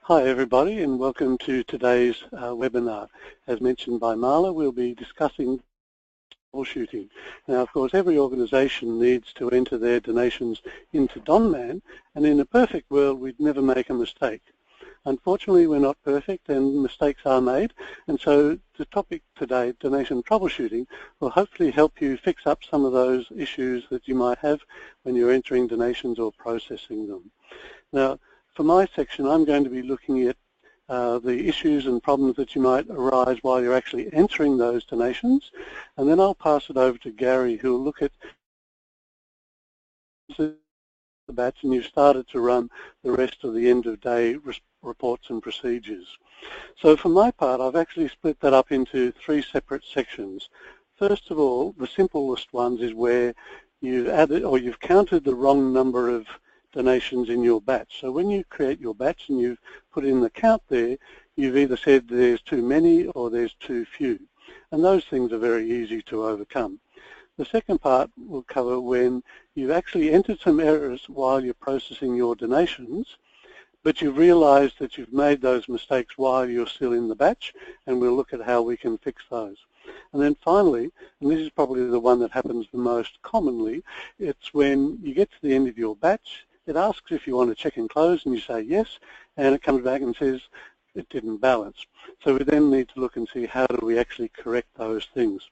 Hi everybody, and welcome to today's webinar. As mentioned by Marla, we'll be discussing troubleshooting. Now, of course, every organisation needs to enter their donations into Donman, and in a perfect world, we'd never make a mistake. Unfortunately, we're not perfect, and mistakes are made, and so the topic today, donation troubleshooting, will hopefully help you fix up some of those issues that you might have when you're entering donations or processing them. Now, for my section, I'm going to be looking at the issues and problems that you might arise while you're actually entering those donations, and then I'll pass it over to Gary, who will look at the batch, and you've started to run the rest of the end-of-day reports and procedures. So for my part, I've actually split that up into three separate sections. First of all, the simplest ones is where you've added or you've counted the wrong number of donations in your batch. So when you create your batch and you've put in the count there, you've either said there's too many or there's too few. And those things are very easy to overcome. The second part will cover when you've actually entered some errors while you're processing your donations, but you've realized that you've made those mistakes while you're still in the batch, and we'll look at how we can fix those. And then finally, and this is probably the one that happens the most commonly, it's when you get to the end of your batch, it asks if you want to check and close, and you say yes, and it comes back and says it didn't balance. So we then need to look and see how do we actually correct those things.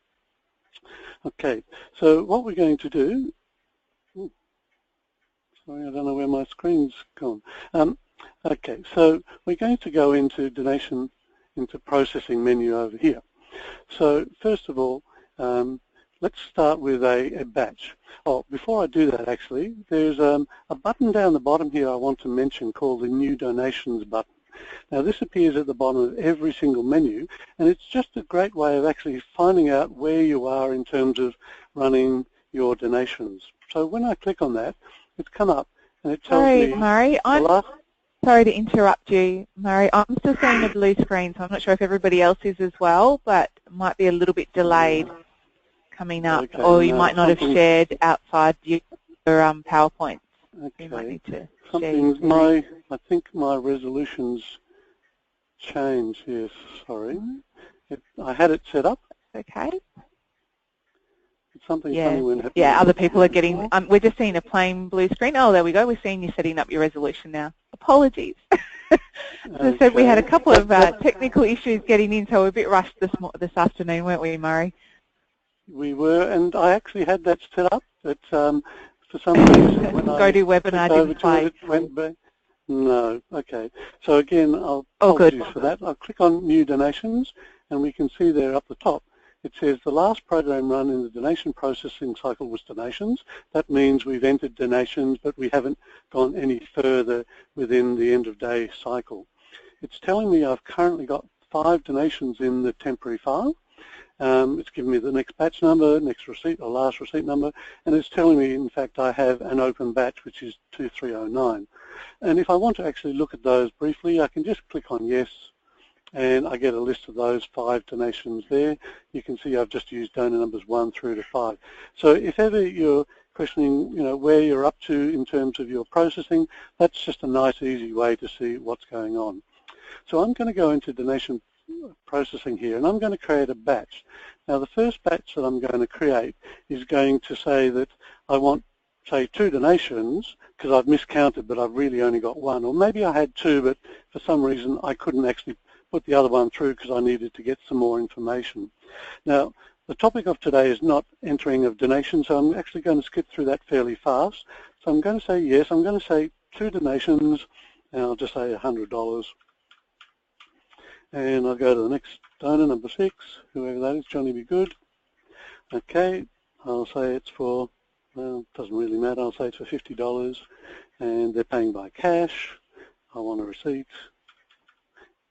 Okay, so what we're going to do, sorry, I don't know where my screen's gone. Okay, so we're going to go into donation, into processing menu over here. So first of all, let's start with a batch. Oh, before I do that actually, there's a button down the bottom here I want to mention called the New Donations button. Now this appears at the bottom of every single menu, and it's just a great way of actually finding out where you are in terms of running your donations. So when I click on that, it's come up and it tells me... Murray, I'm sorry to interrupt you, Murray. I'm still seeing a blue screen, so I'm not sure if everybody else is as well, but it might be a little bit delayed coming up, okay, or you might not have shared outside your PowerPoint. Okay. You might need to I think my resolution's changed here, sorry. I had it set up. Okay. Something funny when happening. Yeah, other people are getting, we're just seeing a plain blue screen. Oh, there we go. We're seeing you setting up your resolution now. Apologies. As I said, we had a couple of technical issues getting in, so we're a bit rushed this afternoon, weren't we, Murray? We were, and I actually had that set up, but for some reason when I webinar didn't play. It went back. No, okay. So again, I'll apologize for that. I'll click on New Donations, and we can see there up the top, it says the last program run in the donation processing cycle was donations. That means we've entered donations, but we haven't gone any further within the end of day cycle. It's telling me I've currently got 5 donations in the temporary file. It's giving me the next batch number, next receipt or last receipt number, and it's telling me, in fact, I have an open batch, which is 2309. And if I want to actually look at those briefly, I can just click on yes, and I get a list of those 5 donations there. You can see I've just used donor numbers 1 through to 5. So if ever you're questioning, where you're up to in terms of your processing, that's just a nice, easy way to see what's going on. So I'm going to go into donation processing here, and I'm going to create a batch. Now the first batch that I'm going to create is going to say that I want, say, 2 donations because I've miscounted, but I've really only got 1, or maybe I had 2, but for some reason I couldn't actually put the other one through because I needed to get some more information. Now the topic of today is not entering of donations, so I'm actually going to skip through that fairly fast. So I'm going to say yes, I'm going to say 2 donations, and I'll just say $100. And I'll go to the next donor, number 6, whoever that is, Johnny Be Good. Okay, I'll say it's for, well, it doesn't really matter, I'll say it's for $50, and they're paying by cash. I want a receipt,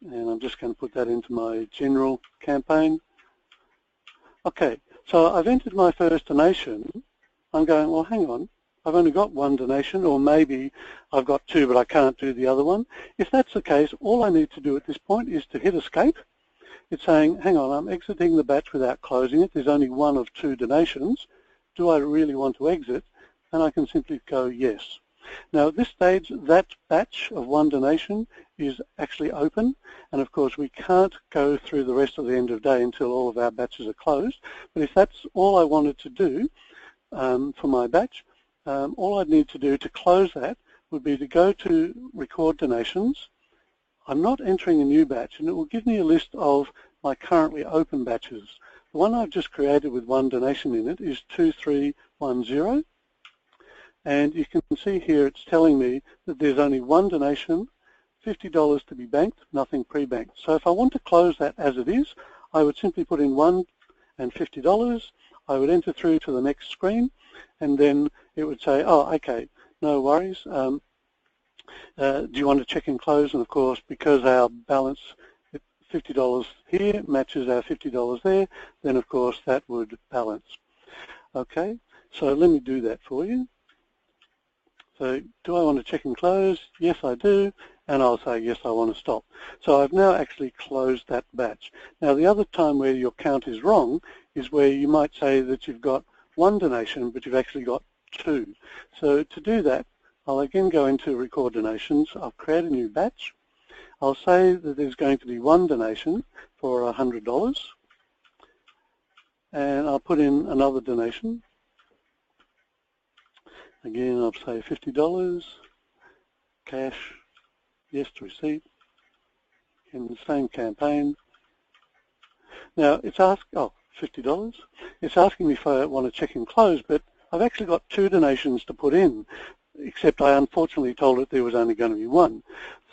and I'm just going to put that into my general campaign. Okay, so I've entered my first donation. I'm going, well, hang on, I've only got 1 donation, or maybe I've got 2 but I can't do the other one. If that's the case, all I need to do at this point is to hit escape. It's saying, hang on, I'm exiting the batch without closing it. There's only 1 of 2 donations. Do I really want to exit? And I can simply go yes. Now at this stage, that batch of one donation is actually open, and of course we can't go through the rest of the end of day until all of our batches are closed. But if that's all I wanted to do for my batch, all I'd need to do to close that would be to go to Record Donations. I'm not entering a new batch, and it will give me a list of my currently open batches. The one I've just created with one donation in it is 2310, and you can see here it's telling me that there's only one donation, $50 to be banked, nothing pre-banked. So if I want to close that as it is, I would simply put in 1 and $50. I would enter through to the next screen, and then it would say, oh, okay, no worries. Do you want to check and close? And of course, because our balance $50 here matches our $50 there, then of course that would balance. Okay, so let me do that for you. So do I want to check and close? Yes, I do. And I'll say, yes, I want to stop. So I've now actually closed that batch. Now the other time where your count is wrong is where you might say that you've got one donation, but you've actually got two. So to do that, I'll again go into Record Donations. I'll create a new batch. I'll say that there's going to be one donation for $100. And I'll put in another donation. Again, I'll say $50, cash, yes to receipt, in the same campaign. Now it's asking, oh, $50. It's asking me if I want to check and close, but I've actually got two donations to put in, except I unfortunately told it there was only going to be one.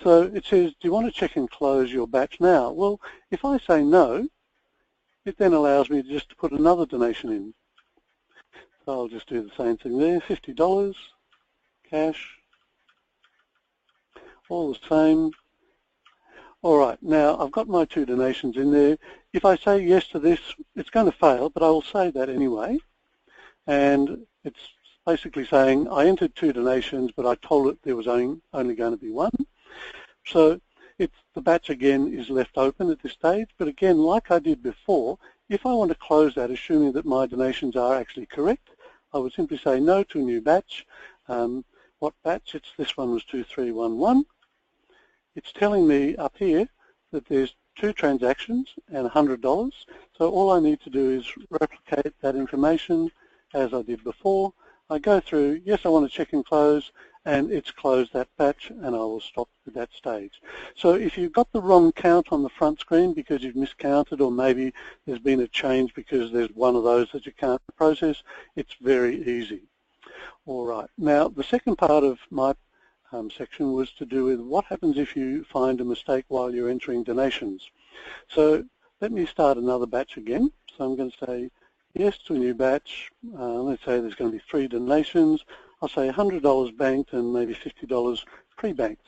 So it says, do you want to check and close your batch now? Well, if I say no, it then allows me just to put another donation in. So I'll just do the same thing there, $50, cash, all the same. All right, now I've got my two donations in there. If I say yes to this, it's going to fail, but I will say that anyway. And it's basically saying I entered two donations, but I told it there was only going to be one. So the batch again is left open at this stage, but again, like I did before, if I want to close that, assuming that my donations are actually correct, I would simply say no to a new batch. What batch? This one was 2311. It's telling me up here that there's two transactions and $100. So all I need to do is replicate that information as I did before. I go through, yes, I want to check and close, and it's closed that batch, and I will stop at that stage. So if you've got the wrong count on the front screen because you've miscounted, or maybe there's been a change because there's one of those that you can't process, it's very easy. All right. Now, the second part of my section was to do with what happens if you find a mistake while you're entering donations. So let me start another batch again. So I'm going to say yes to a new batch. Let's say there's going to be 3 donations. I'll say $100 banked and maybe $50 pre-banked.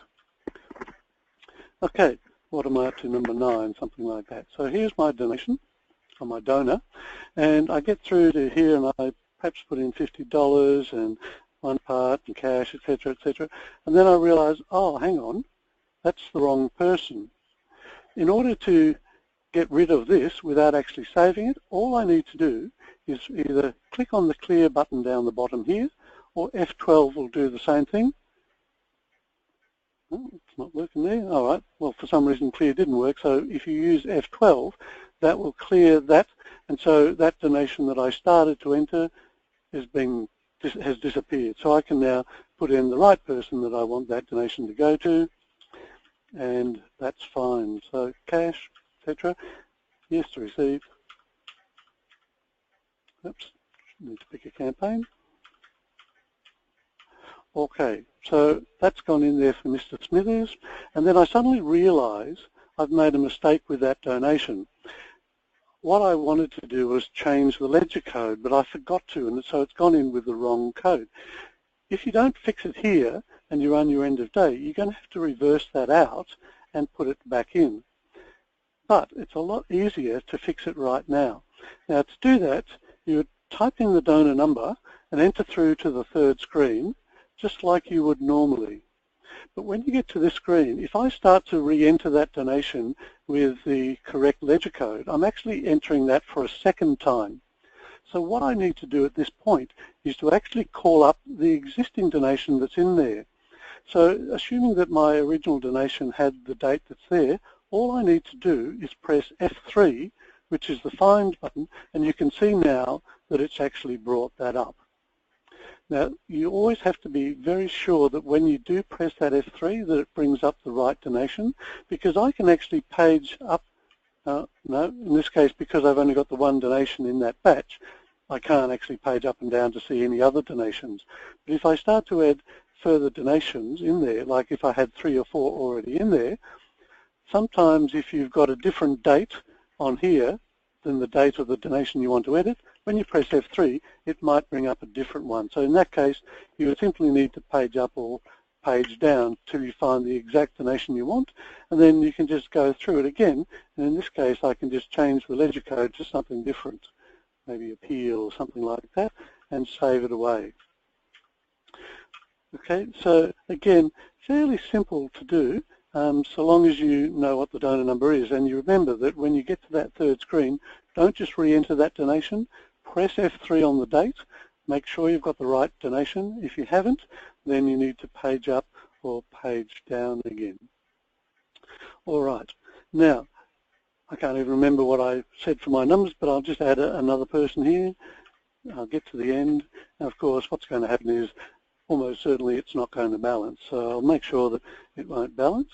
Okay, what am I up to, number 9, something like that. So here's my donation, or my donor, and I get through to here and I perhaps put in $50 and one part and cash, etc., etc. And then I realize, oh, hang on, that's the wrong person. In order to get rid of this without actually saving it, all I need to do is either click on the clear button down the bottom here, or F12 will do the same thing. Oh, it's not working there. All right. Well, for some reason clear didn't work. So if you use F12, that will clear that, and so that donation that I started to enter has disappeared. So I can now put in the right person that I want that donation to go to, and that's fine. So cash, etc. Yes to receive. Oops, need to pick a campaign. Okay, so that's gone in there for Mr. Smithers, and then I suddenly realise I've made a mistake with that donation. What I wanted to do was change the ledger code, but I forgot to, and so it's gone in with the wrong code. If you don't fix it here and you run your end of day, you're going to have to reverse that out and put it back in. But it's a lot easier to fix it right now. Now to do that, you would type in the donor number and enter through to the third screen, just like you would normally. But when you get to this screen, if I start to re-enter that donation with the correct ledger code, I'm actually entering that for a second time. So what I need to do at this point is to actually call up the existing donation that's in there. So assuming that my original donation had the date that's there, all I need to do is press F3, which is the find button, and you can see now that it's actually brought that up. Now, you always have to be very sure that when you do press that F3 that it brings up the right donation, because I can actually page up, no, in this case, because I've only got the one donation in that batch, I can't actually page up and down to see any other donations. But if I start to add further donations in there, like if I had 3 or 4 already in there, sometimes if you've got a different date on here than the date of the donation you want to edit, when you press F3, it might bring up a different one. So in that case, you would simply need to page up or page down till you find the exact donation you want, and then you can just go through it again. And in this case, I can just change the ledger code to something different, maybe appeal or something like that, and save it away. Okay, so again, fairly simple to do, so long as you know what the donor number is. And you remember that when you get to that third screen, don't just re-enter that donation, press F3 on the date, make sure you've got the right donation. If you haven't, then you need to page up or page down again. All right, now, I can't even remember what I said for my numbers, but I'll just add another person here. I'll get to the end. And of course, what's going to happen is almost certainly it's not going to balance. So I'll make sure that it won't balance.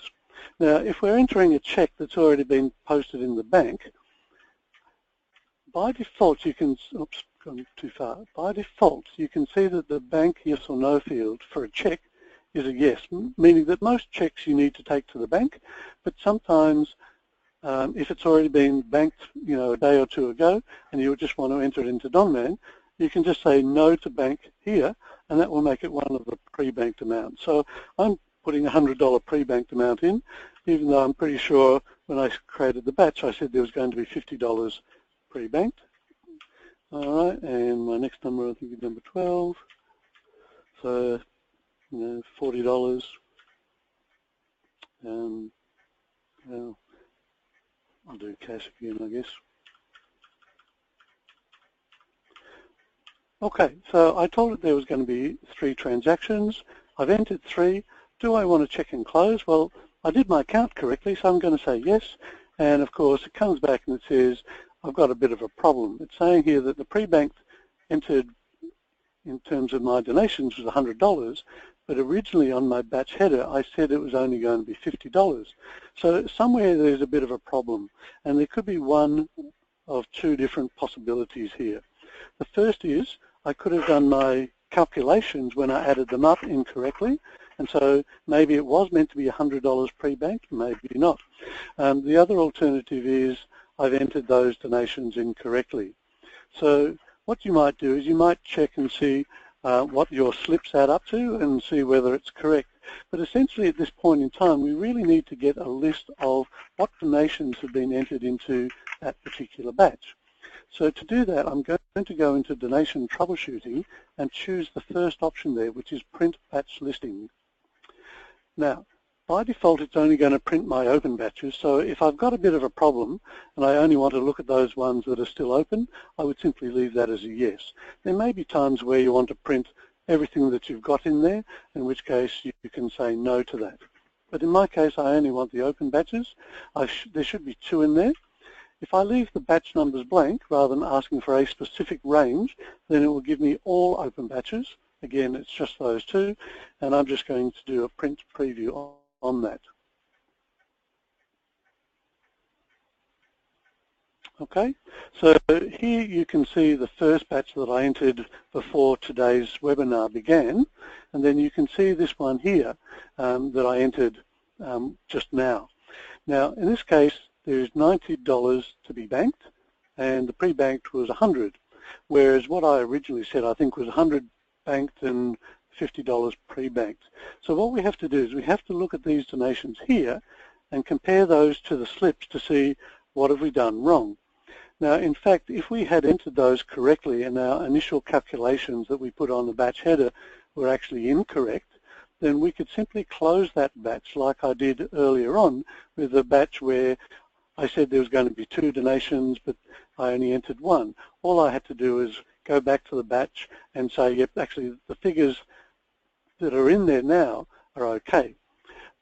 Now, if we're entering a check that's already been posted in the bank, by default you can, oops, gone too far. By default, you can see that the bank yes or no field for a check is a yes, meaning that most checks you need to take to the bank, but sometimes if it's already been banked, a day or two ago, and you just want to enter it into Donman, you can just say no to bank here, and that will make it one of the pre-banked amounts. So I'm putting a $100 pre-banked amount in, even though I'm pretty sure when I created the batch I said there was going to be $50 pre-banked. All right, and my next number I think is number 12. So, $40. Well, I'll do cash again, I guess. Okay, so I told it there was going to be 3 transactions. I've entered 3. Do I want to check and close? Well, I did my count correctly, so I'm going to say yes. And of course, it comes back and it says, I've got a bit of a problem. It's saying here that the pre-banked entered in terms of my donations was $100, but originally on my batch header, I said it was only going to be $50. So somewhere there's a bit of a problem, and there could be one of 2 different possibilities here. The first is I could have done my calculations when I added them up incorrectly, and so maybe it was meant to be $100 pre-banked, maybe not. The other alternative is I've entered those donations incorrectly. So what you might do is you might check and see what your slips add up to and see whether it's correct. But essentially at this point in time, we really need to get a list of what donations have been entered into that particular batch. So to do that, I'm going to go into donation troubleshooting and choose the first option there, which is print batch listing. Now, by default, it's only going to print my open batches, so if I've got a bit of a problem and I only want to look at those ones that are still open, I would simply leave that as a yes. There may be times where you want to print everything that you've got in there, in which case you can say no to that. But in my case, I only want the open batches. There should be 2 in there. If I leave the batch numbers blank, rather than asking for a specific range, then it will give me all open batches. Again, it's just those 2, and I'm just going to do a print preview on that. Okay, so here you can see the first batch that I entered before today's webinar began, and then you can see this one here that I entered just now. Now, in this case, there is $90 to be banked, and the pre-banked was $100, whereas what I originally said I think was $100 banked and $50 pre-banked. So what we have to do is we have to look at these donations here and compare those to the slips to see what have we done wrong. Now, in fact, if we had entered those correctly and our initial calculations that we put on the batch header were actually incorrect, then we could simply close that batch like I did earlier on with a batch where I said there was going to be 2 donations, but I only entered 1. All I had to do is go back to the batch and say, yep, actually the figures that are in there now are okay.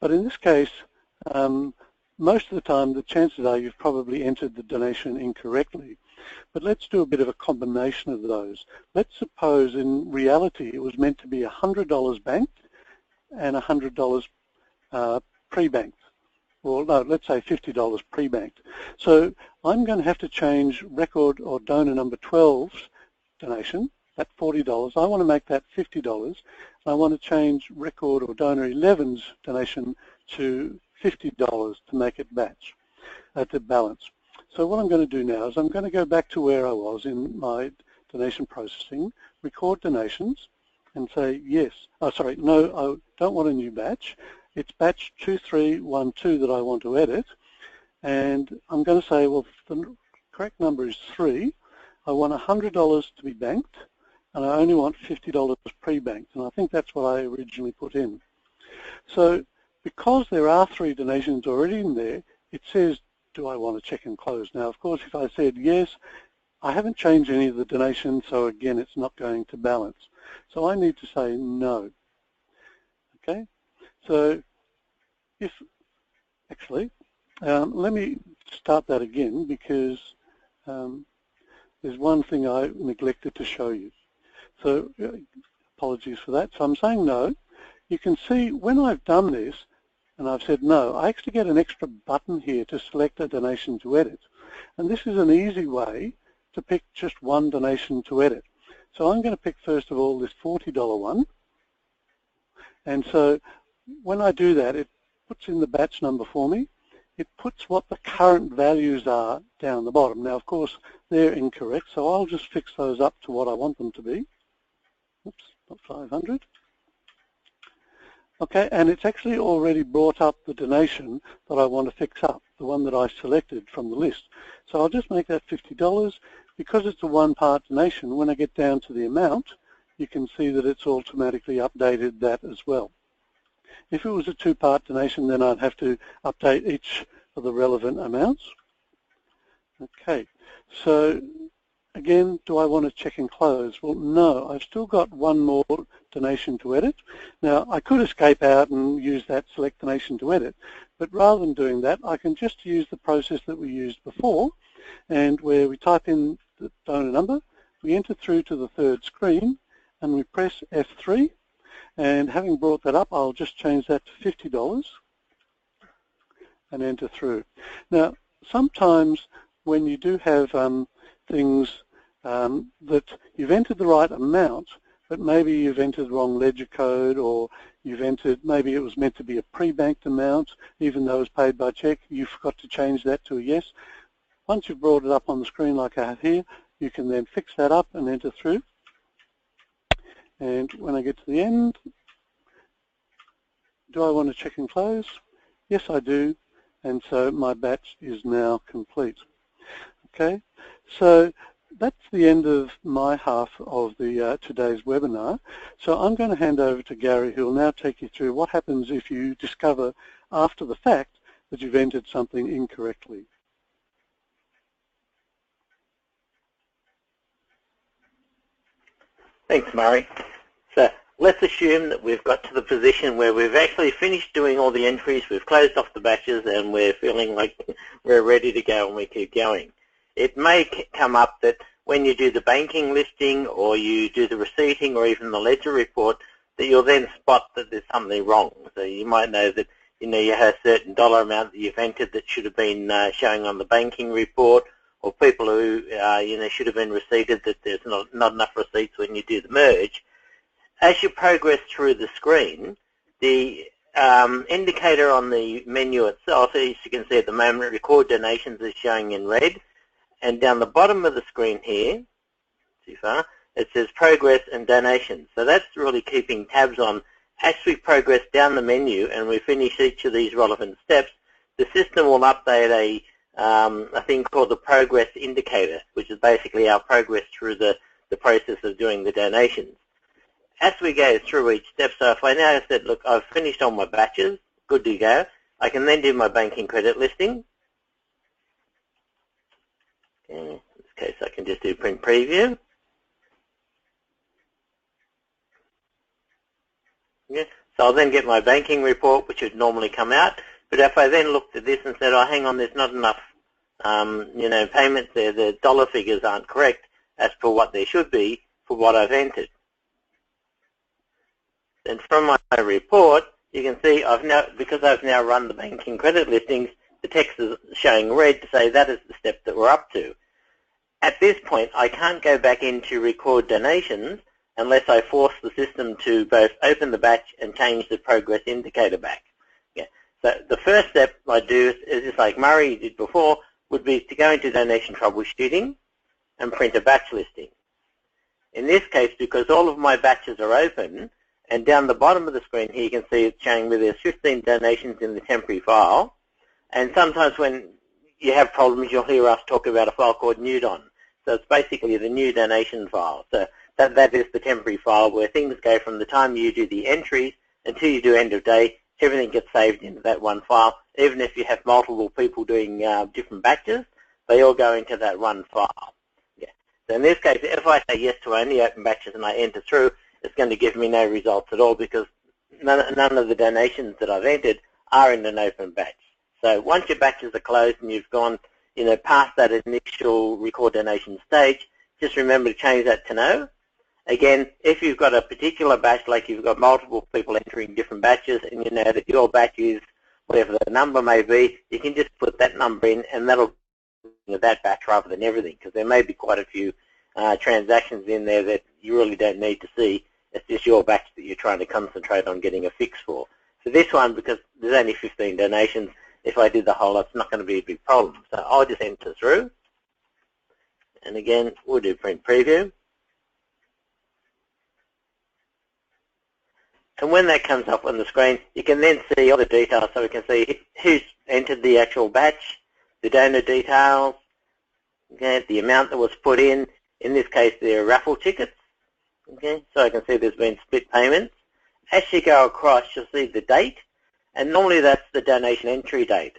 But in this case, most of the time the chances are you've probably entered the donation incorrectly. But let's do a bit of a combination of those. Let's suppose in reality it was meant to be $100 banked and $100 pre-banked. Or no, let's say $50 pre-banked. So I'm going to have to change record or donor number 12's donation, that $40. I want to make that $50. I want to change record or donor 11's donation to $50 to make it to balance. So what I'm going to do now is I'm going to go back to where I was in my donation processing, record donations, and say yes. Oh, sorry, no, I don't want a new batch. It's batch 2312 that I want to edit, and I'm going to say, well, the correct number is 3. I want $100 to be banked, and I only want $50 pre-banked, and I think that's what I originally put in. So because there are 3 donations already in there, it says, do I want to check and close? Now, of course, if I said yes, I haven't changed any of the donations, so again, it's not going to balance. So I need to say no. Okay? So if, actually, let me start that again because there's one thing I neglected to show you. So apologies for that. So I'm saying no. You can see when I've done this and I've said no, I actually get an extra button here to select a donation to edit. And this is an easy way to pick just one donation to edit. So I'm going to pick first of all this $40 one. And so when I do that, it puts in the batch number for me. It puts what the current values are down the bottom. Now, of course, they're incorrect, so I'll just fix those up to what I want them to be. Oops, not 500. Okay, and it's actually already brought up the donation that I want to fix up, the one that I selected from the list. So I'll just make that $50. Because it's a one-part donation, when I get down to the amount, you can see that it's automatically updated that as well. If it was a 2-part donation, then I'd have to update each of the relevant amounts. Okay, so again, do I want to check and close? Well, no, I've still got one more donation to edit. Now, I could escape out and use that select donation to edit, but rather than doing that, I can just use the process that we used before, and where we type in the donor number, we enter through to the 3rd screen, and we press F3, and having brought that up, I'll just change that to $50 and enter through. Now, sometimes when you do have things that you've entered the right amount, but maybe you've entered the wrong ledger code, or you've entered, maybe it was meant to be a pre-banked amount, even though it was paid by check, you forgot to change that to a yes. Once you've brought it up on the screen like I have here, you can then fix that up and enter through. And when I get to the end, do I want to check and close? Yes, I do. And so my batch is now complete. Okay, so that's the end of my half of the today's webinar. So I'm going to hand over to Gary, who will now take you through what happens if you discover after the fact that you've entered something incorrectly. Thanks, Murray. So let's assume that we've got to the position where we've actually finished doing all the entries, we've closed off the batches, and we're feeling like we're ready to go and we keep going. It may come up that when you do the banking listing or you do the receipting or even the ledger report, that you'll then spot that there's something wrong. So you might know that you have a certain dollar amount that you've entered that should have been showing on the banking report, or people who should have been receipted that there's not enough receipts when you do the merge. As you progress through the screen, the indicator on the menu itself, as you can see at the moment, record donations is showing in red, and down the bottom of the screen here, too far, it says progress and donations. So that's really keeping tabs on. As we progress down the menu and we finish each of these relevant steps, the system will update a thing called the progress indicator, which is basically our progress through the process of doing the donations. As we go through each step, so if I now said, look, I've finished all my batches, good to go, I can then do my banking credit listing. case I can just do print preview. Yeah. So I'll then get my banking report, which would normally come out. But if I then looked at this and said, oh, hang on, there's not enough payments there, the dollar figures aren't correct as per what they should be for what I've entered. And from my report, you can see because I've now run the banking credit listings, the text is showing red to say that is the step that we're up to. At this point, I can't go back into record donations unless I force the system to both open the batch and change the progress indicator back. Yeah. So the first step I do is just like Murray did before, would be to go into donation troubleshooting and print a batch listing. In this case, because all of my batches are open, and down the bottom of the screen here you can see it's showing me there's 15 donations in the temporary file. And sometimes when you have problems, you'll hear us talk about a file called newdon. So it's basically the new donation file. So that is the temporary file where things go from the time you do the entries until you do end of day. Everything gets saved into that one file. Even if you have multiple people doing different batches, they all go into that one file. Yeah. So in this case, if I say yes to only open batches and I enter through, it's going to give me no results at all because none of the donations that I've entered are in an open batch. So once your batches are closed and you've gone past that initial record donation stage, just remember to change that to no. Again, if you've got a particular batch, like you've got multiple people entering different batches and you know that your batch is whatever the number may be, you can just put that number in and that'll be that batch rather than everything, because there may be quite a few transactions in there that you really don't need to see. It's just your batch that you're trying to concentrate on getting a fix for. So this one, because there's only 15 donations, if I did the whole lot, it's not going to be a big problem. So I'll just enter through. And again, we'll do print preview. And when that comes up on the screen, you can then see all the details. So we can see who's entered the actual batch, the donor details, okay, the amount that was put in. In this case, they're raffle tickets. Okay, so I can see there's been split payments. As you go across, you'll see the date, and normally that's the donation entry date.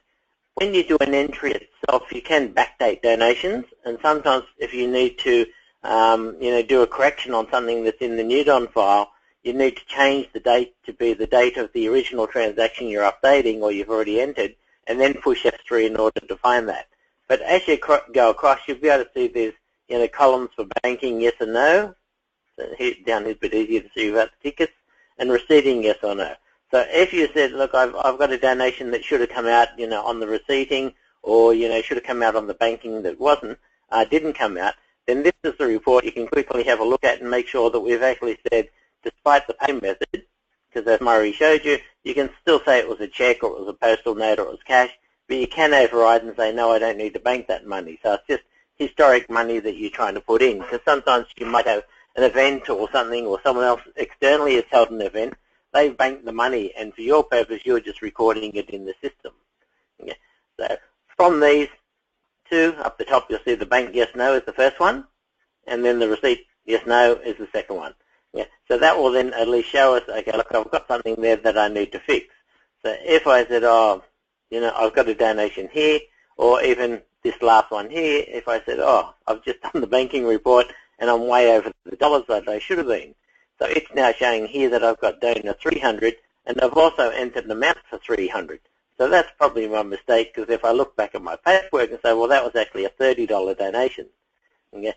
When you do an entry itself, you can backdate donations, and sometimes if you need to, do a correction on something that's in the newdon file, you need to change the date to be the date of the original transaction you're updating or you've already entered, and then push F3 in order to find that. But as you go across, you'll be able to see there's columns for banking, yes or no. So down here, it's a bit easier to see about the tickets, and receiving, yes or no. So if you said, look, I've got a donation that should have come out, on the receiving, or should have come out on the banking that didn't come out, then this is the report you can quickly have a look at and make sure that we've actually said, despite the payment method, because as Murray showed you, you can still say it was a check or it was a postal note or it was cash, but you can override and say, no, I don't need to bank that money. So it's just historic money that you're trying to put in, because sometimes you might have an event or something, or someone else externally has held an event, they've banked the money, and for your purpose, you're just recording it in the system. Okay. So from these two, up the top, you'll see the bank yes, no is the first one, and then the receipt yes, no is the second one. Yeah. So that will then at least show us, okay, look, I've got something there that I need to fix. So if I said, I've got a donation here, or even this last one here, if I said, I've just done the banking report, and I'm way over the dollars that I should have been. So it's now showing here that I've got donor 300, and I've also entered an amount for 300. So that's probably my mistake, because if I look back at my paperwork and say, well, that was actually a $30 donation. Okay?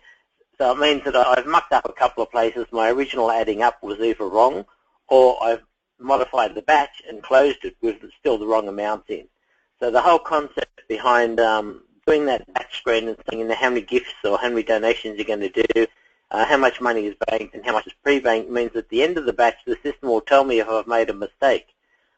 So it means that I've mucked up a couple of places. My original adding up was either wrong, or I've modified the batch and closed it with still the wrong amounts in. So the whole concept behind doing that batch screen and saying how many gifts or how many donations you're going to do, how much money is banked and how much is pre-banked, means at the end of the batch the system will tell me if I've made a mistake.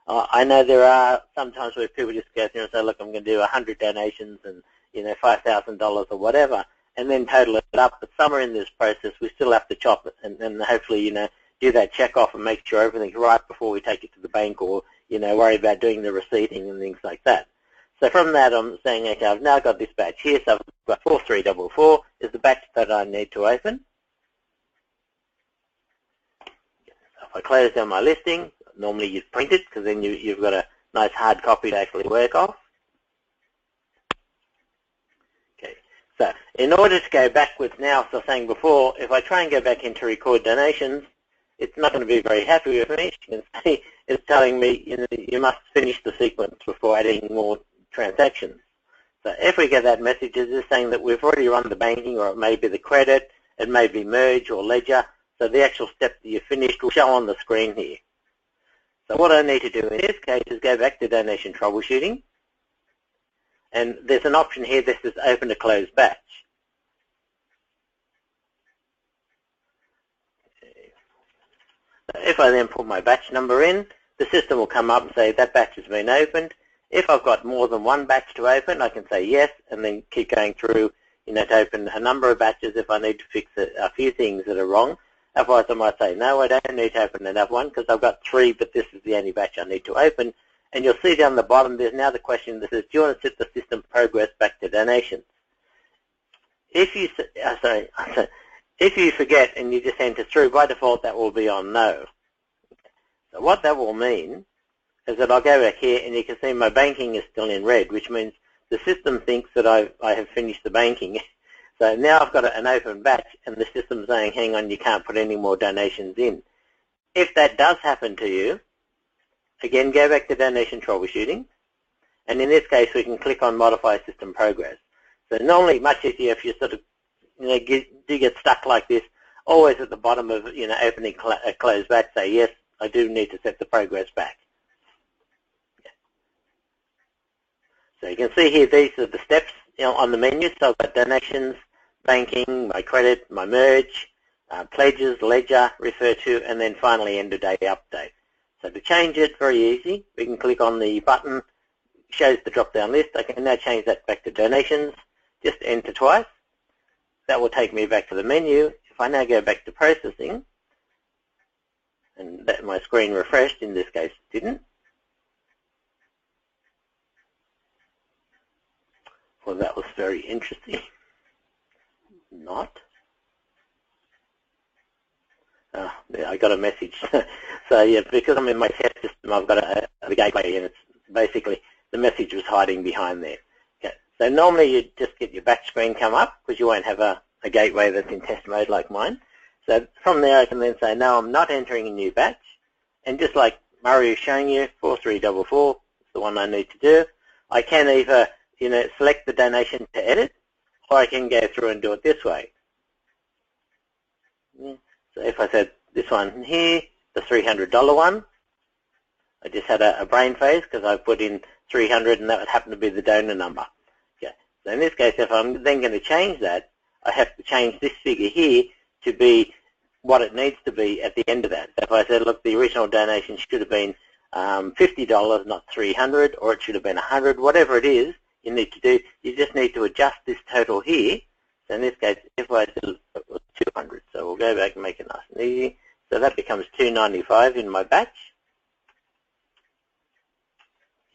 I know there are sometimes where people just go through and say, look, I'm going to do 100 donations and $5,000 or whatever, and then total it up. But somewhere in this process we still have to chop it and hopefully do that check off and make sure everything's right before we take it to the bank, or worry about doing the receipting and things like that. So from that, I'm saying, okay, I've now got this batch here, so I've got 4344 is the batch that I need to open. So if I close down my listing, normally you'd print it, because then you've got a nice hard copy to actually work off. Okay, So in order to go backwards now, as I was saying before, if I try and go back into record donations, it's not going to be very happy with me. You can see it's telling me, you know, you must finish the sequence before adding more transactions. So if we get that message, it's just saying that we've already run the banking, or it may be the credit, it may be merge or ledger. So the actual step that you finished will show on the screen here. So what I need to do in this case is go back to donation troubleshooting. And there's an option here that says open to close batch. So if I then put my batch number in, the system will come up and say that batch has been opened. If I've got more than one batch to open, I can say yes, and then keep going through, you know, to open a number of batches if I need to fix a few things that are wrong. Otherwise, I might say, no, I don't need to open another one because I've got 3, but this is the only batch I need to open. And you'll see down the bottom, there's now the question that says, do you want to set the system progress back to donations? If you, if you forget and you just enter through, by default, that will be on no. So what that will mean is that I'll go back here and you can see my banking is still in red, which means the system thinks that I have finished the banking. So now I've got an open batch and the system's saying, hang on, you can't put any more donations in. If that does happen to you, again, go back to donation troubleshooting. And in this case, we can click on modify system progress. So normally much easier if you sort of, you know, do get stuck like this, always at the bottom of, you know, opening a closed batch, say, yes, I do need to set the progress back. So you can see here, these are the steps, you know, on the menu. So I've got donations, banking, my credit, my merge, pledges, ledger, refer to, and then finally end of day update. So to change it, very easy. We can click on the button, shows the drop-down list. I can now change that back to donations. Just enter twice. That will take me back to the menu. If I now go back to processing, and that my screen refreshed, in this case it didn't. Well, that was very interesting. Not. Yeah, I got a message. So yeah, because I'm in my test system, I've got a gateway, and it's basically the message was hiding behind there. Okay. So normally you just get your batch screen come up because you won't have a gateway that's in test mode like mine. So from there I can then say, no, I'm not entering a new batch. And just like Murray is showing you, 4344 is the one I need to do. I can either, you know, select the donation to edit, or I can go through and do it this way. So if I said this one here, the $300 one, I just had a brain phase because I put in 300 and that would happen to be the donor number. Okay. So in this case, if I'm then going to change that, I have to change this figure here to be what it needs to be at the end of that. So if I said, look, the original donation should have been $50, not 300, or it should have been 100, whatever it is you need to do, you just need to adjust this total here. So in this case, if I said it was 200, so we'll go back and make it nice and easy. So that becomes 295 in my batch.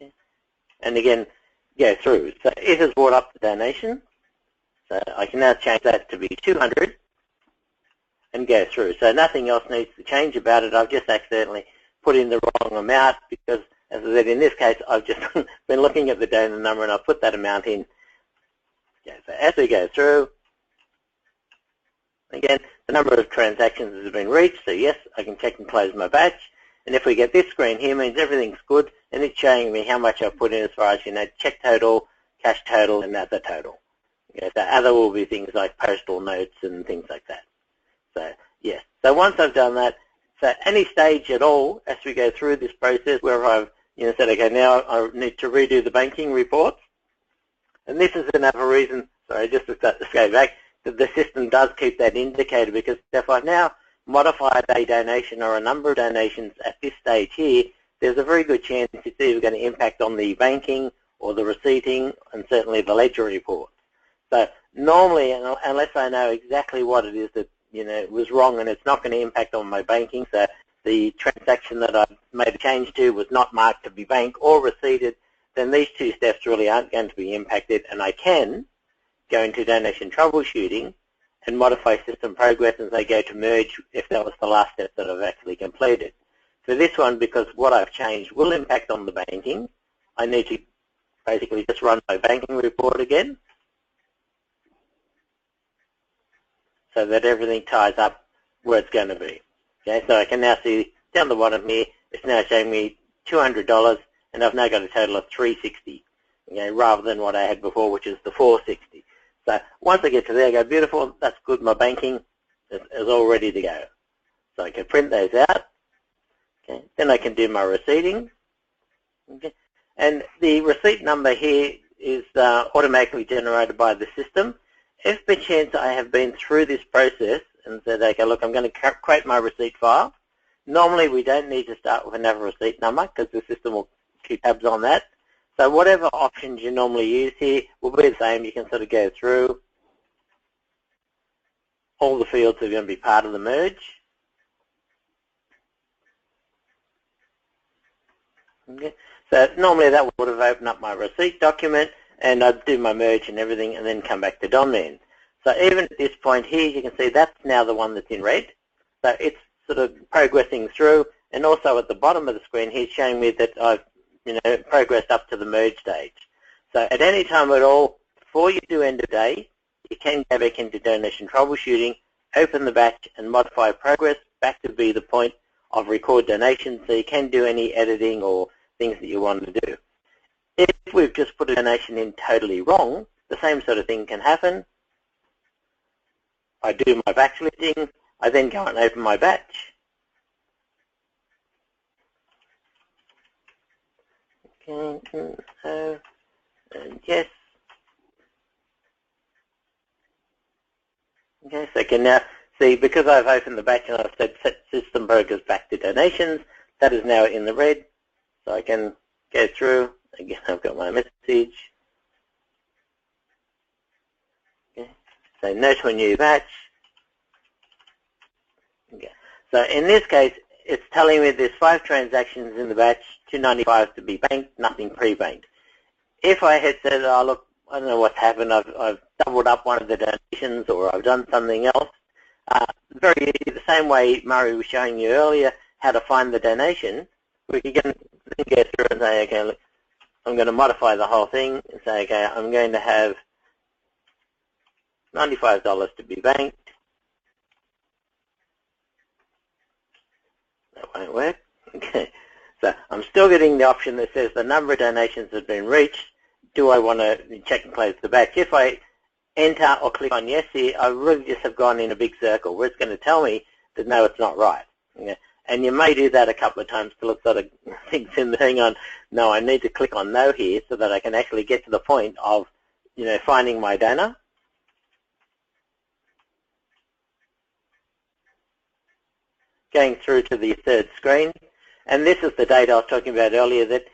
Okay. And again, go through. So it has brought up the donation. So I can now change that to be 200 and go through. So nothing else needs to change about it. I've just accidentally put in the wrong amount because, as I said, in this case, I've just been looking at the donor number and I've put that amount in. Okay, so as we go through, again, the number of transactions has been reached, so yes, I can check and close my batch. And if we get this screen here, it means everything's good, and it's showing me how much I've put in as far as, you know, check total, cash total, and other total. Okay, so other will be things like postal notes and things like that. So, yes. So once I've done that, so any stage at all, as we go through this process where I've, you know, said, okay, now I need to redo the banking reports. And this is another reason, sorry, just to go back, that the system does keep that indicator, because if I now modified a donation or a number of donations at this stage here, there's a very good chance it's either going to impact on the banking or the receipting and certainly the ledger report. So normally, unless I know exactly what it is that, you know, was wrong and it's not going to impact on my banking, so the transaction that I've made a change to was not marked to be bank or receipted, then these two steps really aren't going to be impacted, and I can go into donation troubleshooting and modify system progress as I go to merge if that was the last step that I've actually completed. For this one, because what I've changed will impact on the banking, I need to basically just run my banking report again. so that everything ties up where it's going to be. Okay, so I can now see down the bottom here, it's now showing me $200, and I've now got a total of $360, okay, rather than what I had before, which is the $460. So once I get to there, I go, beautiful, that's good, my banking is all ready to go. So I can print those out. Okay. Then I can do my receipting. Okay. And the receipt number here is automatically generated by the system. If by chance I have been through this process and said, okay, look, I'm going to create my receipt file. Normally we don't need to start with another receipt number because the system will keep tabs on that. So whatever options you normally use here will be the same. You can sort of go through. All the fields are going to be part of the merge. Okay. So normally that would have opened up my receipt document, and I'd do my merge and everything and then come back to Donman. So even at this point here, you can see that's now the one that's in red. So it's sort of progressing through, and also at the bottom of the screen here showing me that I've progressed up to the merge stage. So at any time at all, before you do end of day, you can go back into donation troubleshooting, open the batch and modify progress back to be the point of record donation, so you can do any editing or things that you want to do. If we've just put a donation in totally wrong, the same sort of thing can happen. I do my batch listing, I then go and open my batch. Okay, so, and yes. Okay, so I can now see, because I've opened the batch and I've said set system progress back to donations, that is now in the red. So I can go through. Again, I've got my message. Okay. So no to a new batch. Okay. So in this case, it's telling me there's 5 transactions in the batch, 295 to be banked, nothing pre-banked. If I had said, oh look, I don't know what's happened, I've doubled up one of the donations or I've done something else, very easy, the same way Murray was showing you earlier how to find the donation, we can go through and say, okay, look, I'm going to modify the whole thing and say, okay, I'm going to have $95 to be banked. That won't work. Okay. So I'm still getting the option that says the number of donations has been reached. Do I want to check and close the batch? If I enter or click on yes here, I really just have gone in a big circle where it's going to tell me that no, it's not right. Okay. And you may do that a couple of times till it sort of thinks in the hang on, no, I need to click on no here so that I can actually get to the point of, finding my donor. Going through to the third screen. And this is the date I was talking about earlier, that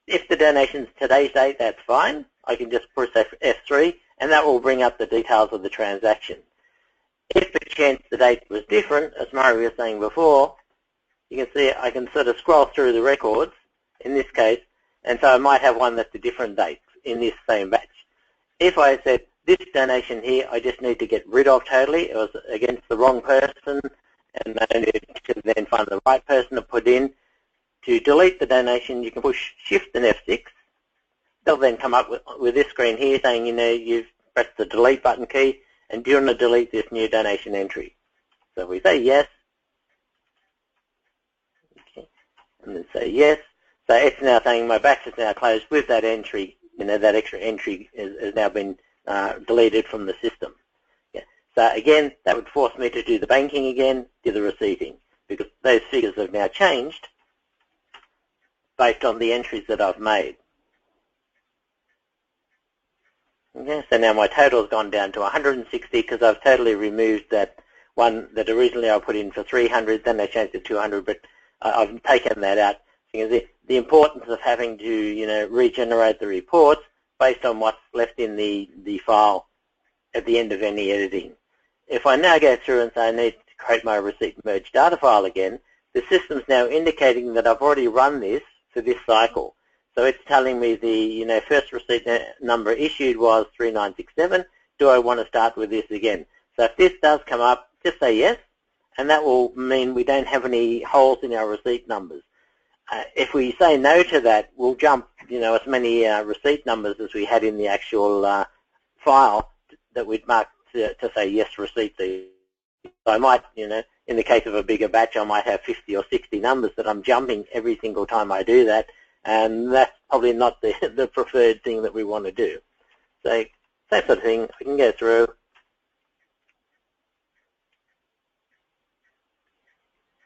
if the donation's today's date, that's fine. I can just press F3 and that will bring up the details of the transaction. If by chance the date was different, as Murray was saying before, you can see I can sort of scroll through the records in this case, and so I might have one that's a different date in this same batch. If I said this donation here I just need to get rid of totally, it was against the wrong person, and I need to then find the right person to put in. To delete the donation, you can push Shift and F6. They'll then come up with this screen here saying, you've pressed the delete button key, and do you want to delete this new donation entry? So we say yes. Okay. And then say yes. So it's now saying my batch is now closed with that entry. That extra entry has now been deleted from the system. Yeah. So again, that would force me to do the banking again, do the receiving, because those figures have now changed based on the entries that I've made. Okay, so now my total has gone down to 160 because I've totally removed that one that originally I put in for 300, then I changed it to 200, but I've taken that out. So you can see the importance of having to regenerate the reports based on what's left in the file at the end of any editing. If I now go through and say I need to create my receipt merge data file again, the system's now indicating that I've already run this for this cycle. So it's telling me the first receipt number issued was 3967. Do I want to start with this again? So if this does come up, just say yes, and that will mean we don't have any holes in our receipt numbers. If we say no to that, we'll jump as many receipt numbers as we had in the actual file that we'd marked to say yes, receipts. So I might, in the case of a bigger batch, I might have 50 or 60 numbers that I'm jumping every single time I do that, and that's probably not the preferred thing that we want to do. So that sort of thing, I can go through.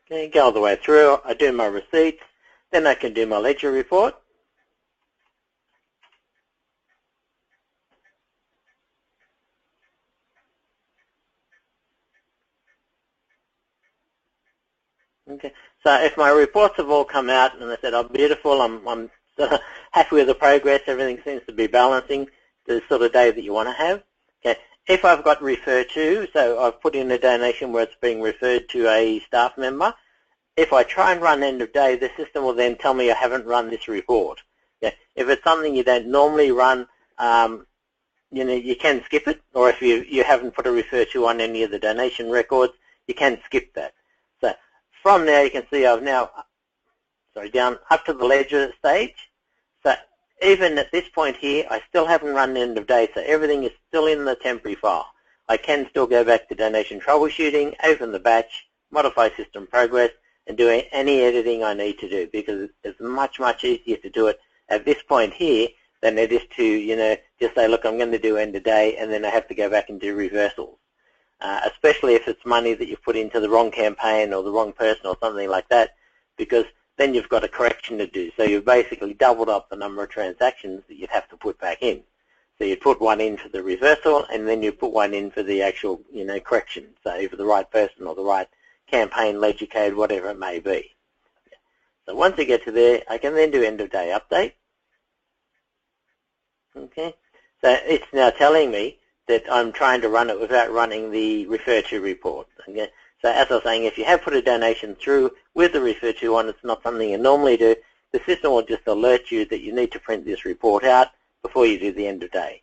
Okay, go all the way through. I do my receipts, then I can do my ledger report. Okay, so if my reports have all come out and I said, oh, beautiful, I'm sort of happy with the progress, everything seems to be balancing the sort of day that you want to have. Okay, if I've got refer to, so I've put in a donation where it's being referred to a staff member, if I try and run end of day, the system will then tell me I haven't run this report. Okay, if it's something you don't normally run, you can skip it, or if you haven't put a refer to on any of the donation records, you can skip that. So from there, you can see I've now, down up to the ledger stage. So even at this point here, I still haven't run end of day, so everything is still in the temporary file. I can still go back to donation troubleshooting, open the batch, modify system progress, and do any editing I need to do, because it's much, much easier to do it at this point here than it is to, just say, look, I'm going to do end of day, and then I have to go back and do reversals. Especially if it's money that you've put into the wrong campaign or the wrong person or something like that, because then you've got a correction to do. So you've basically doubled up the number of transactions that you'd have to put back in. So you'd put one in for the reversal, and then you put one in for the actual, correction, so for the right person or the right campaign, ledger code, whatever it may be. So once I get to there, I can then do end of day update. Okay, so it's now telling me that I'm trying to run it without running the refer to report. Okay? So as I was saying, if you have put a donation through with the refer to on, it's not something you normally do, the system will just alert you that you need to print this report out before you do the end of day.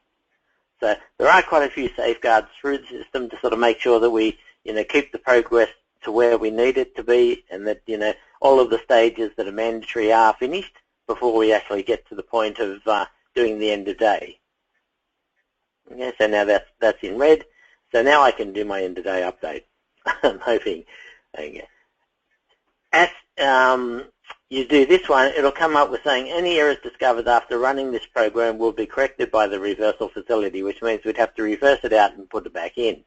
So there are quite a few safeguards through the system to sort of make sure that we keep the progress to where we need it to be, and that all of the stages that are mandatory are finished before we actually get to the point of doing the end of day. Okay, so now that's in red. So now I can do my end of day update. I'm hoping. Okay. As you do this one, it'll come up with saying any errors discovered after running this program will be corrected by the reversal facility, which means we'd have to reverse it out and put it back in.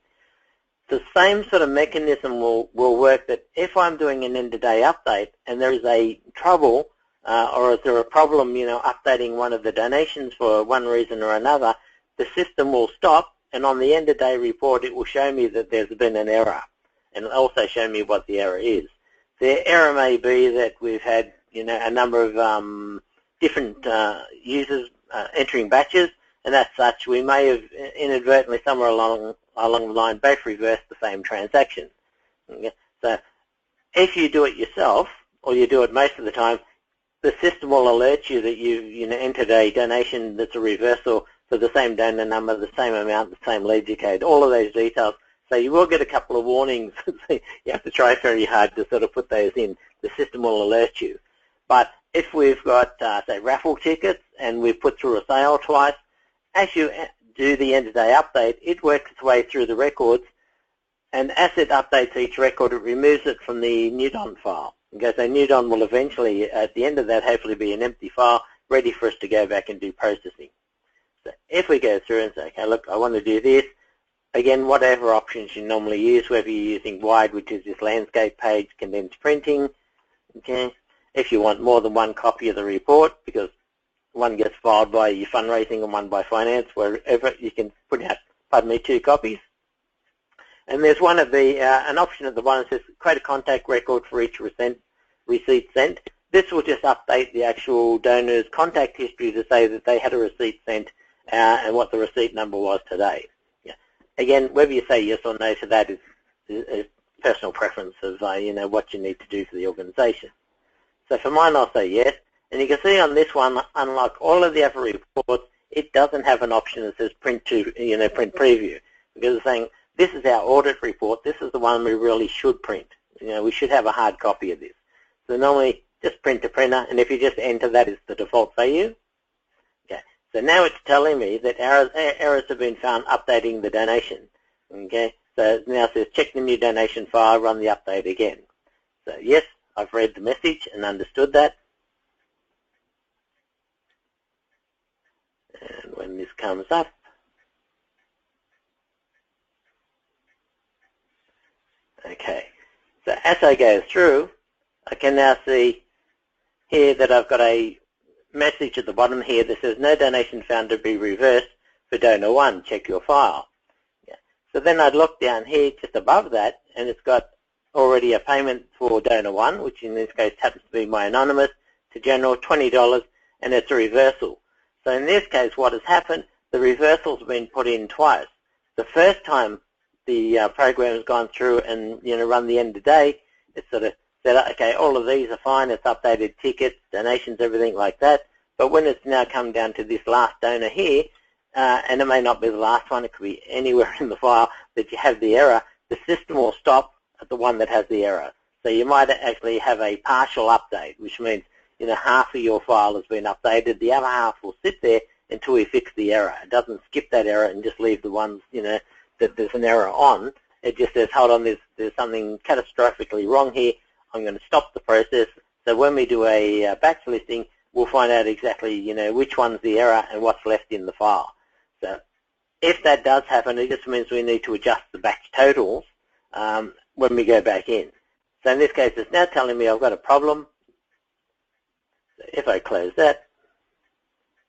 The same sort of mechanism will work, that if I'm doing an end of day update and there is a trouble or is there a problem, updating one of the donations for one reason or another, the system will stop, and on the end of day report it will show me that there's been an error, and it'll also show me what the error is. The error may be that we've had a number of different users entering batches, and as such we may have inadvertently somewhere along the line both reversed the same transaction. Okay? So if you do it yourself, or you do it most of the time, the system will alert you that you've entered a donation that's a reversal for the same donor number, the same amount, the same ledger code, all of those details. So you will get a couple of warnings. You have to try very hard to sort of put those in. The system will alert you. But if we've got, say, raffle tickets and we've put through a sale twice, as you do the end-of-day update, it works its way through the records, and as it updates each record, it removes it from the NewDon file. Okay, so NewDon will eventually, at the end of that, hopefully be an empty file ready for us to go back and do processing. So if we go through and say, okay, look, I want to do this, again, whatever options you normally use, whether you're using wide, which is this landscape page, condensed printing, okay, if you want more than one copy of the report, because one gets filed by your fundraising and one by finance, wherever you can put out, 2 copies. And there's one of the, an option at the bottom that says create a contact record for each receipt sent. This will just update the actual donor's contact history to say that they had a receipt sent and what the receipt number was today. Yeah. Again, whether you say yes or no to that is personal preference of what you need to do for the organisation. So for mine, I'll say yes. And you can see on this one, unlike all of the other reports, it doesn't have an option that says print preview, because it's saying this is our audit report. This is the one we really should print. We should have a hard copy of this. So normally, just print to printer, and if you just enter that as the default value. Okay. So now it's telling me that errors have been found updating the donation. Okay, so now it says check the new donation file, run the update again. So yes, I've read the message and understood that. And when this comes up, okay, so as I go through, I can now see here that I've got a message at the bottom here that says no donation found to be reversed for donor 1, check your file. Yeah. So then I'd look down here just above that, and it's got already a payment for donor 1, which in this case happens to be my anonymous, to general, $20, and it's a reversal. So in this case, what has happened, the reversal's been put in twice. The first time the program has gone through and run the end of day, it's sort of said, okay, all of these are fine, it's updated tickets, donations, everything like that. But when it's now come down to this last donor here, and it may not be the last one, it could be anywhere in the file that you have the error, the system will stop at the one that has the error. So you might actually have a partial update, which means half of your file has been updated, the other half will sit there until we fix the error. It doesn't skip that error and just leave the ones that there's an error on. It just says, hold on, there's something catastrophically wrong here. I'm going to stop the process. So when we do a batch listing, we'll find out exactly which one's the error and what's left in the file. So if that does happen, it just means we need to adjust the batch totals when we go back in. So in this case, it's now telling me I've got a problem. So if I close that,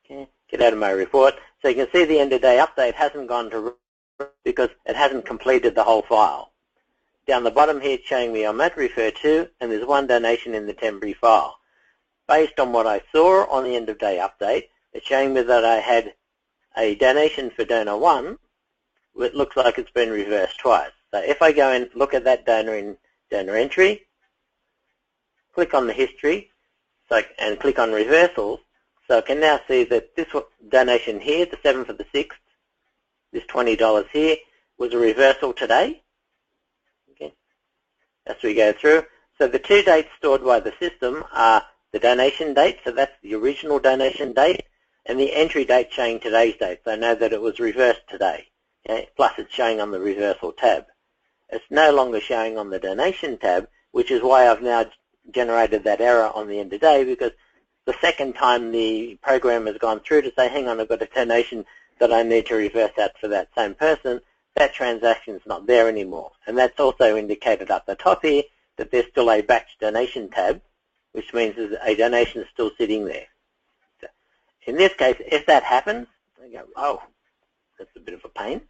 okay, get out of my report, so you can see the end of day update hasn't gone to because it hasn't completed the whole file. Down the bottom here, it's showing me I'm at refer to, and there's one donation in the temporary file. Based on what I saw on the end of day update, it's showing me that I had a donation for donor 1. It looks like it's been reversed twice. So if I go and look at that donor in donor entry, click on the history, and click on reversals, so I can now see that this donation here, the 7th of the 6th, this $20 here, was a reversal today. Okay, as we go through. So the two dates stored by the system are the donation date, so that's the original donation date, and the entry date showing today's date. So I know that it was reversed today. Okay? Plus it's showing on the reversal tab. It's no longer showing on the donation tab, which is why I've now generated that error on the end of day, because the second time the program has gone through to say, hang on, I've got a donation that I need to reverse out for that same person, that transaction's not there anymore. And that's also indicated up the top here that there's still a batch donation tab, which means a donation is still sitting there. So in this case, if that happens, I go, oh, that's a bit of a pain.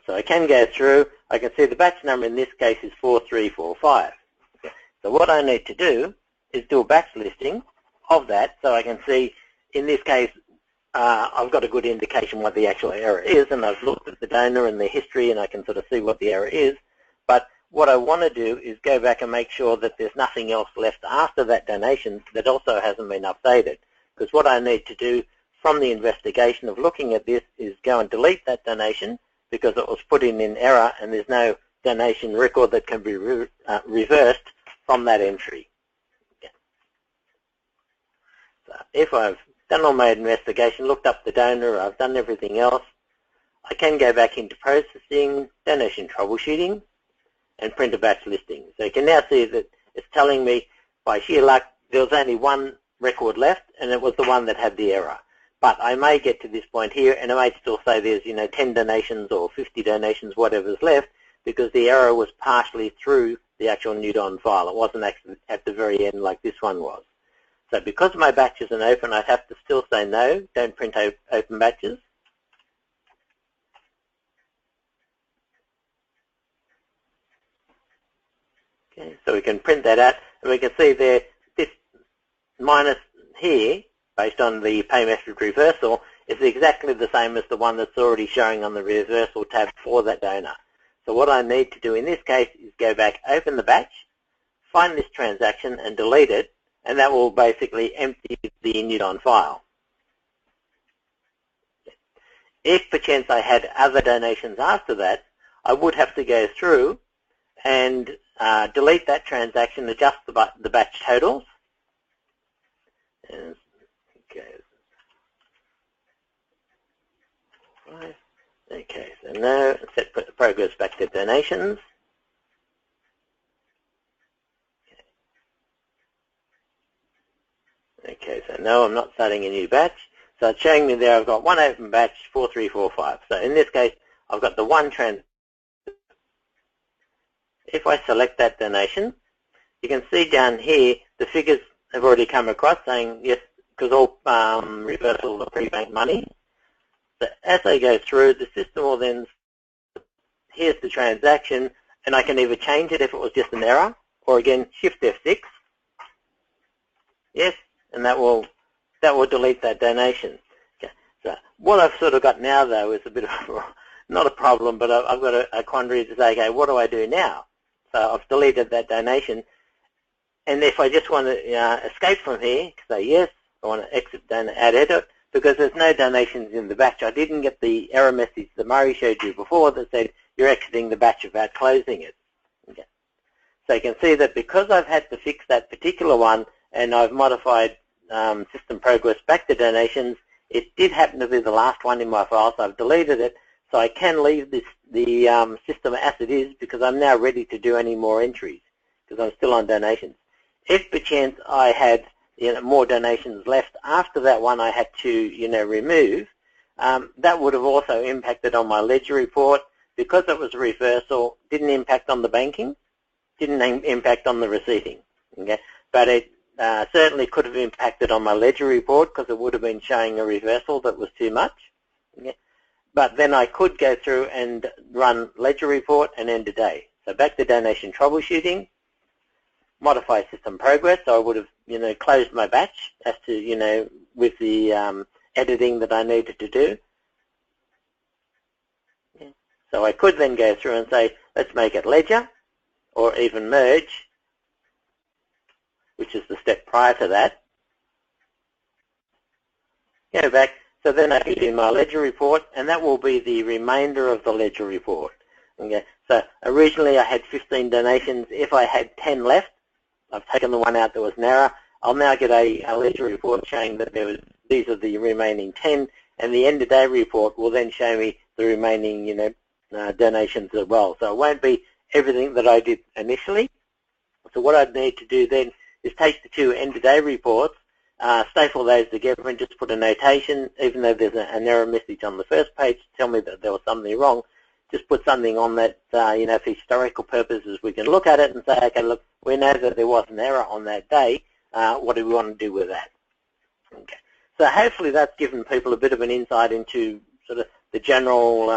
So I can go through, I can see the batch number in this case is 4345. So what I need to do is do a batch listing of that so I can see, in this case, I've got a good indication what the actual error is, and I've looked at the donor and the history and I can sort of see what the error is. But what I want to do is go back and make sure that there's nothing else left after that donation that also hasn't been updated. Because what I need to do from the investigation of looking at this is go and delete that donation because it was put in error and there's no donation record that can be reversed from that entry. Okay. So if I've done all my investigation, looked up the donor, I've done everything else, I can go back into processing, donation troubleshooting, and print a batch listing. So you can now see that it's telling me, by sheer luck, there was only one record left, and it was the one that had the error. But I may get to this point here, and I may still say there's 10 donations or 50 donations, whatever's left, because the error was partially through the actual NewDon file. It wasn't actually at the very end like this one was. So because my batch isn't open, I'd have to still say no, don't print open batches. Okay, so we can print that out, and we can see there, this minus here, based on the pay method reversal, is exactly the same as the one that's already showing on the reversal tab for that donor. So what I need to do in this case is go back, open the batch, find this transaction and delete it, and that will basically empty the NewDon file. If perchance I had other donations after that, I would have to go through and delete that transaction, adjust the batch totals. And, okay. No, set progress back to donations. Okay, so no, I'm not starting a new batch. So it's showing me there I've got one open batch, 4345. So in this case, I've got the one transaction. If I select that donation, you can see down here the figures have already come across saying yes, because all reversals are pre-bank money. So as they go through, the system will then, here's the transaction, and I can either change it if it was just an error, or again, Shift F6. Yes, and that will delete that donation. Okay. So what I've sort of got now, though, is a bit of not a problem, but I've got a quandary to say, okay, what do I do now? So I've deleted that donation, and if I just want to escape from here, say yes, I want to exit and add edit, because there's no donations in the batch. I didn't get the error message that Murray showed you before that said you're exiting the batch without closing it. Okay. So you can see that because I've had to fix that particular one and I've modified system progress back to donations, it did happen to be the last one in my file, so I've deleted it. So I can leave the system as it is because I'm now ready to do any more entries because I'm still on donations. If perchance I had more donations left after that one I had to remove, that would have also impacted on my ledger report. Because it was a reversal, didn't impact on the banking, didn't impact on the receipting. Okay? But it certainly could have impacted on my ledger report because it would have been showing a reversal that was too much. Okay? But then I could go through and run ledger report and end a day. So back to donation troubleshooting, modify system progress. So I would have closed my batch as to with the editing that I needed to do. Yeah. So I could then go through and say let's make it ledger or even merge, which is the step prior to that. Go back. So then I can do my ledger report, and that will be the remainder of the ledger report. Okay. So originally I had 15 donations. If I had 10 left, I've taken the one out that was an error. I'll now get a ledger report showing that these are the remaining 10, and the end of day report will then show me the remaining donations as well. So it won't be everything that I did initially. So what I'd need to do then is take the two end of day reports, staple those together and just put a notation, even though there's an error message on the first page to tell me that there was something wrong. Just put something on that, for historical purposes, we can look at it and say, okay, look, we know that there was an error on that day. What do we want to do with that? Okay. So hopefully that's given people a bit of an insight into sort of the general,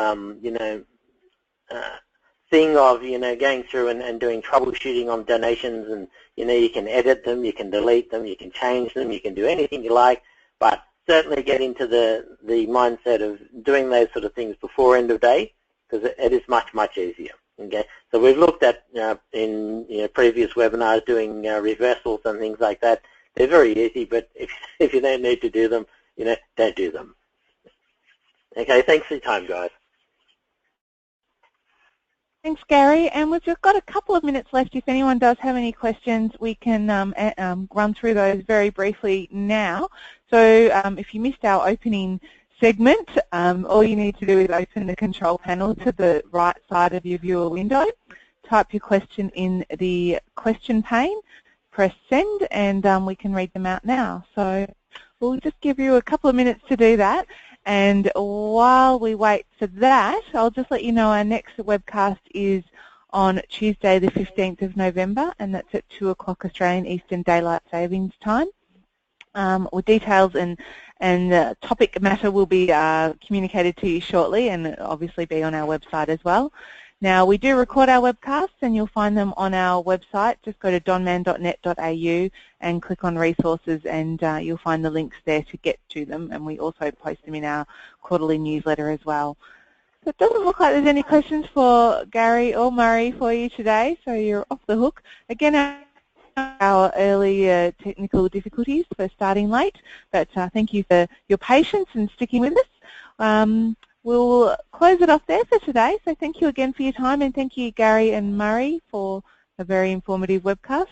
thing of, going through and doing troubleshooting on donations, and, you can edit them, you can delete them, you can change them, you can do anything you like, but certainly get into the mindset of doing those sort of things before end of day, because it is much, much easier. Okay, so we've looked at in previous webinars doing reversals and things like that. They're very easy, but if you don't need to do them, don't do them. Okay, thanks for your time, guys. Thanks, Gary. And we've just got a couple of minutes left. If anyone does have any questions, we can run through those very briefly now. So if you missed our opening segment, all you need to do is open the control panel to the right side of your viewer window, type your question in the question pane, press send, and we can read them out now. So we'll just give you a couple of minutes to do that. And while we wait for that, I'll just let you know our next webcast is on Tuesday the 15th of November, and that's at 2 o'clock Australian Eastern Daylight Savings Time. With details and topic matter will be communicated to you shortly, and obviously be on our website as well. Now, we do record our webcasts, and you'll find them on our website. Just go to donman.net.au and click on resources, and you'll find the links there to get to them, and we also post them in our quarterly newsletter as well. So it doesn't look like there's any questions for Gary or Murray for you today, so you're off the hook. Again, our early technical difficulties for starting late, but thank you for your patience and sticking with us. We'll close it off there for today, so thank you again for your time, and thank you, Gary and Murray, for a very informative webcast.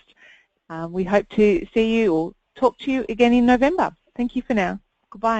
We hope to see you or talk to you again in November. Thank you for now. Goodbye.